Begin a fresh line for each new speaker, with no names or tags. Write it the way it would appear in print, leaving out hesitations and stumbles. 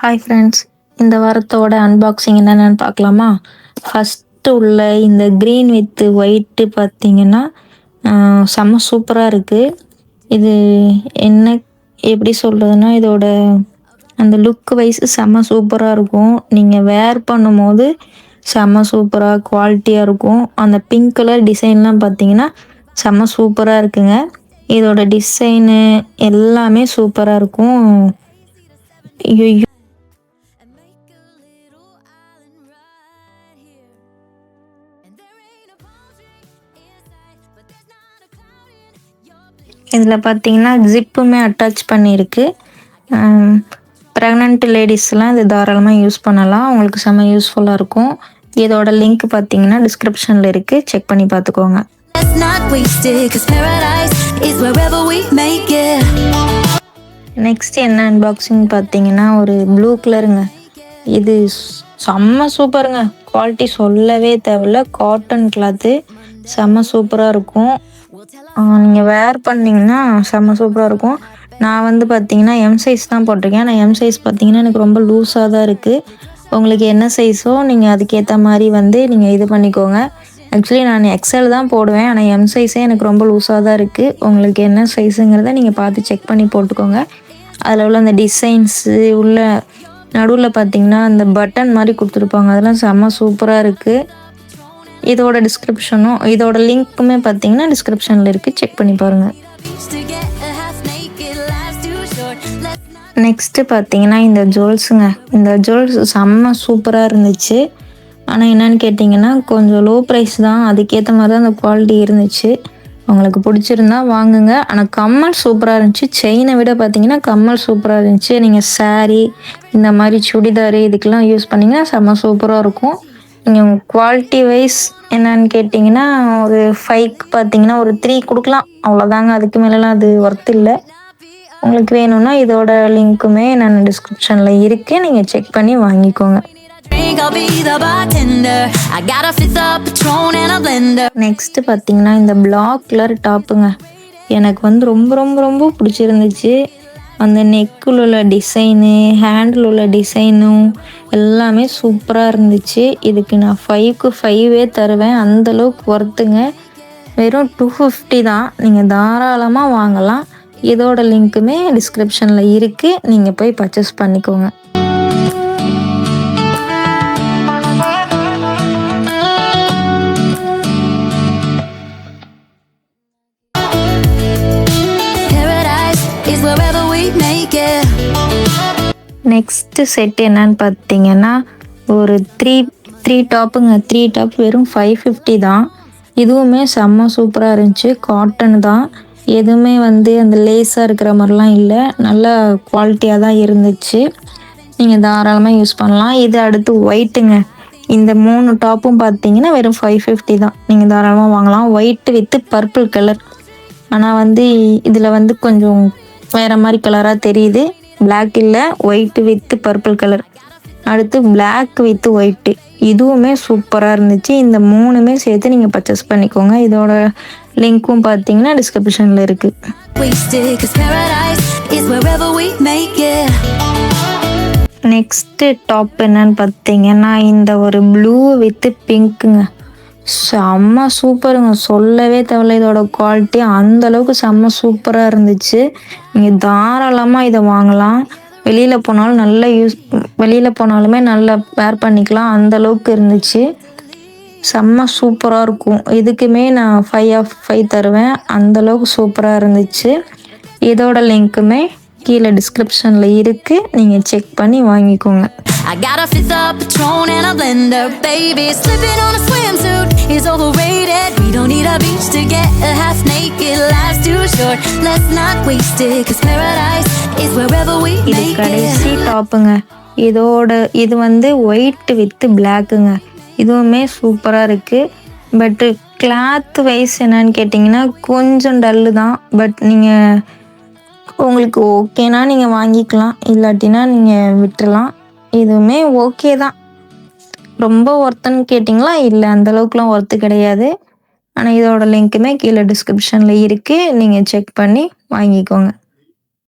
Hi friends, இந்த வாரத்தோட unboxing என்னென்னு பார்க்கலாமா? ஃபஸ்ட்டு உள்ள இந்த க்ரீன் வித் ஒயிட்டு பார்த்தீங்கன்னா செம்ம சூப்பராக இருக்குது. இது என்ன எப்படி சொல்கிறதுனா, இதோட அந்த லுக் வைஸ் செம்ம சூப்பராக இருக்கும். நீங்கள் வேர் பண்ணும்போது செம்ம சூப்பராக குவாலிட்டியாக இருக்கும். அந்த பிங்க் கலர் டிசைன்லாம் பார்த்தீங்கன்னா செம்ம சூப்பராக இருக்குங்க. இதோட டிசைனு எல்லாமே சூப்பராக இருக்கும். ஐயோ, இதில் பார்த்தீங்கன்னா ஜிப்புமே அட்டாச் பண்ணியிருக்கு. ப்ரெக்னென்ட் லேடிஸ்லாம் இது தாராளமாக யூஸ் பண்ணலாம். உங்களுக்கு செம்ம யூஸ்ஃபுல்லாக இருக்கும். இதோட லிங்க் பார்த்தீங்கன்னா டிஸ்கிரிப்ஷனில் இருக்குது, செக் பண்ணி பார்த்துக்கோங்க. நெக்ஸ்ட் என்ன அன்பாக்சிங் பார்த்தீங்கன்னா ஒரு ப்ளூ கலருங்க. இது செம்ம சூப்பருங்க. குவாலிட்டி சொல்லவே தேவையில்ல. காட்டன் கிளாத்து செம்ம சூப்பராக இருக்கும். நீங்கள் வேர் பண்ணிங்கன்னா செம்ம சூப்பராக இருக்கும். நான் வந்து பார்த்தீங்கன்னா எம் சைஸ் தான் போட்டிருக்கேன். ஆனால் எம் சைஸ் பார்த்தீங்கன்னா எனக்கு ரொம்ப லூஸாக தான் இருக்குது. உங்களுக்கு என்ன சைஸோ நீங்கள் அதுக்கேற்ற மாதிரி வந்து நீங்கள் இது பண்ணிக்கோங்க. ஆக்சுவலி நான் எக்ஸ்எல் தான் போடுவேன், ஆனால் எம் சைஸே எனக்கு ரொம்ப லூஸாக தான் இருக்குது. உங்களுக்கு என்ன சைஸுங்கிறத நீங்கள் பார்த்து செக் பண்ணி போட்டுக்கோங்க. அதில் உள்ள அந்த டிசைன்ஸு உள்ள நடுவில் பார்த்தீங்கன்னா அந்த பட்டன் மாதிரி கொடுத்துருப்பாங்க, அதெல்லாம் செம்ம சூப்பராக இருக்குது. இதோட டிஸ்கிரிப்ஷனும் இதோட லிங்க்குமே பார்த்தீங்கன்னா டிஸ்கிரிப்ஷனில் இருக்குது, செக் பண்ணி பாருங்கள். நெக்ஸ்ட்டு பார்த்தீங்கன்னா இந்த ஜுவல்ஸுங்க. இந்த ஜுவல்ஸ் செம்ம சூப்பராக இருந்துச்சு. ஆனால் என்னென்னு கேட்டிங்கன்னா கொஞ்சம் லோ ப்ரைஸ் தான், அதுக்கேற்ற மாதிரி தான் அந்த குவாலிட்டி இருந்துச்சு. உங்களுக்கு பிடிச்சிருந்தா வாங்குங்க. ஆனால் கம்மல் சூப்பராக இருந்துச்சு. செயினை விட பார்த்தீங்கன்னா கம்மல் சூப்பராக இருந்துச்சு. நீங்கள் சாரீ இந்த மாதிரி சுடிதாரு இதுக்கெல்லாம் யூஸ் பண்ணிங்கன்னா செம்ம சூப்பராக இருக்கும். நீங்கள் குவாலிட்டி வைஸ் என்னன்னு கேட்டிங்கன்னா ஒரு 5க்கு பார்த்தீங்கன்னா ஒரு 3 கொடுக்கலாம், அவ்வளோதாங்க. அதுக்கு மேலெலாம் அது ஒர்த் இல்லை. உங்களுக்கு வேணும்னா இதோட லிங்க்குமே நான் டிஸ்கிரிப்ஷனில் இருக்குது, நீங்கள் செக் பண்ணி வாங்கிக்கோங்க. நெக்ஸ்ட்டு பார்த்தீங்கன்னா இந்த பிளாக் கலர் டாப்புங்க. எனக்கு வந்து ரொம்ப ரொம்ப ரொம்ப பிடிச்சிருந்துச்சு. அந்த நெக்கில் உள்ள டிசைனு, ஹேண்டில் உள்ள டிசைனும் எல்லாமே சூப்பராக இருந்துச்சு. இதுக்கு நான் 5க்கு 5 தருவேன், அந்தளவுக்கு ஒர்த்துங்க. வெறும் 250 தான், நீங்கள் தாராளமாக வாங்கலாம். இதோட லிங்க்குமே டிஸ்கிரிப்ஷனில் இருக்குது, நீங்கள் போய் பர்ச்சேஸ் பண்ணிக்கோங்க. நெக்ஸ்ட்டு செட் என்னன்னு பார்த்தீங்கன்னா ஒரு த்ரீ டாப்புங்க. 3 டாப் வெறும் 550 தான். இதுவுமே செம்ம சூப்பராக இருந்துச்சு. காட்டன் தான், எதுவுமே வந்து அந்த லேஸாக இருக்கிற மாதிரிலாம் இல்லை, நல்ல குவாலிட்டியாக தான் இருந்துச்சு. நீங்கள் தாராளமாக யூஸ் பண்ணலாம். இது அடுத்து ஒயிட்டுங்க. இந்த 3 டாப்பும் பார்த்தீங்கன்னா வெறும் 550 தான், நீங்கள் தாராளமாக வாங்கலாம். White with purple colour. ஆனால் வந்து இதில் வந்து கொஞ்சம் வேறு மாதிரி கலராக தெரியுது. பிளாக் இல்லை, ஒயிட்டு வித்து பர்பிள் கலர். அடுத்து பிளாக் வித்து ஒயிட்டு, இதுவுமே சூப்பராக இருந்துச்சு. இந்த 3மே சேர்த்து நீங்கள் பர்ச்சேஸ் பண்ணிக்கோங்க. இதோட லிங்க்கும் பார்த்தீங்கன்னா டிஸ்கிரிப்ஷனில் இருக்குது. நெக்ஸ்ட்டு டாப் என்னன்னு பார்த்தீங்கன்னா இந்த ஒரு ப்ளூ வித்து பிங்க்குங்க. செம்ம சூப்பருங்க, சொல்லவே தேவையில்ல. இதோட குவாலிட்டி அந்தளவுக்கு செம்ம சூப்பராக இருந்துச்சு. நீங்கள் தாராளமாக இதை வாங்கலாம். வெளியில் போனாலுமே நல்லா வேர் பண்ணிக்கலாம், அந்தளவுக்கு இருந்துச்சு. செம்ம சூப்பராக இருக்கும். இதுக்குமே நான் 5/5 தருவேன், அந்தளவுக்கு சூப்பராக இருந்துச்சு. இதோட லிங்க்குமே கீழே டிஸ்கிரிப்ஷனில் இருக்குது, நீங்கள் செக் பண்ணி வாங்கிக்கோங்க. I got a 5th of Patron and a blender, baby. Slipping on a swimsuit is overrated. We don't need a beach to get a half naked. Life's too short, let's not waste it. Cause paradise is wherever we make it. இது கடைசி டாப்புங்க. இது வந்து white with பிளாக்குங்க. இதுவுமே சூப்பராக இருக்குது. பட்டு cloth wise என்னன்னு கேட்டிங்கன்னா கொஞ்சம் டல்லு தான். பட் நீங்கள் உங்களுக்கு ஓகேனா நீங்கள் வாங்கிக்கலாம், இல்லாட்டினா நீங்கள் விட்டுறலாம். இதுவுமே ஓகே தான். ரொம்ப ஒர்த்துன்னு கேட்டிங்களா, இல்லை அந்தளவுக்குலாம் ஒர்த்து கிடையாது. ஆனால் இதோட லிங்க்குமே கீழே டிஸ்கிரிப்ஷனில் இருக்குது, நீங்கள் செக் பண்ணி வாங்கிக்கோங்க.